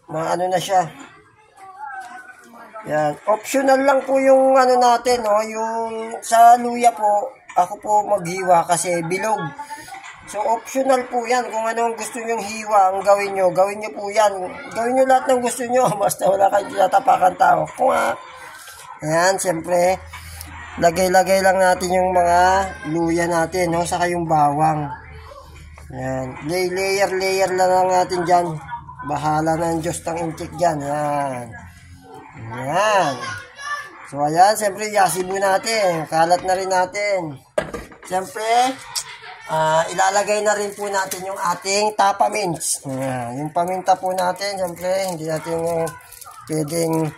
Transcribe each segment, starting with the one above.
maano na siya. Yan. Optional lang po yung ano natin, no? Yung sa luya po, ako po maghiwa kasi bilog. So, optional po yan. Kung ano ang gusto nyong hiwa, ang gawin nyo po yan. Gawin nyo lahat ng gusto nyo, basta wala kayong tinatapakan tao. Kung ayan, siyempre, lagay-lagay lang natin yung mga luya natin, no? Saka yung bawang. Ayan. Layer lang natin dyan. Bahala ng Diyos ng intik dyan. Ayan. Ayan. So, ayan. Siyempre, yasibo natin. Kalat na rin natin. Siyempre, ilalagay na rin po natin yung ating tapa mints. Ayan. Yung paminta po natin, siyempre, hindi natin pwedeng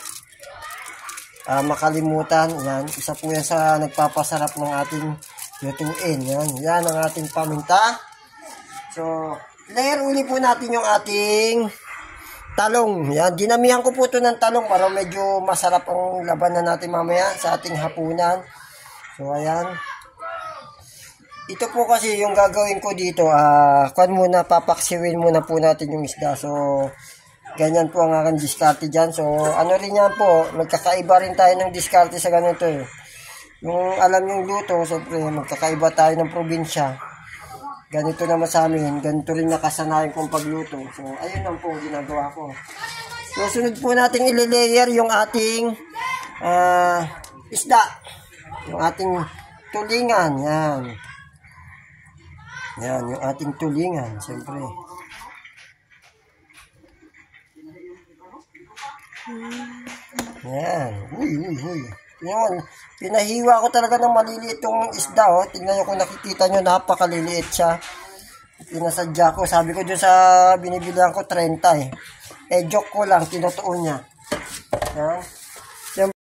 makalimutan. Ayan. Isa po yan sa nagpapasarap ng ating lutuin. Ayan. Yan ang ating paminta. So, layer uli po natin yung ating talong. Yan, dinamihan ko po ito ng talong para medyo masarap ang labanan natin mamaya sa ating hapunan. So, ayan. Ito po kasi yung gagawin ko dito. Papaksiwin muna po natin yung isda. So, ganyan po ang aking diskarte dyan. So, ano rin yan po, magkakaiba rin tayo ng diskarte sa ganito eh. Yung alam yung luto, siyempre, magkakaiba tayo ng probinsya. Ganito naman sa amin, ganito rin nakasanayan kong pagluto. So, ayun lang po ginagawa ko. So, sunod po natin i-layer yung ating isda. Yung ating tulingan. Yan. Yan, yung ating tulingan. Siyempre. Yan. Uy. Yun, pinahiwa ko talaga ng maliliit yung isda, oh. Tingnan nyo kung nakikita nyo, napakaliliit siya. Pinasadya ko, sabi ko dyan sa binibilihan ko 30 eh. Joke ko lang, tinutuon niya. Yan.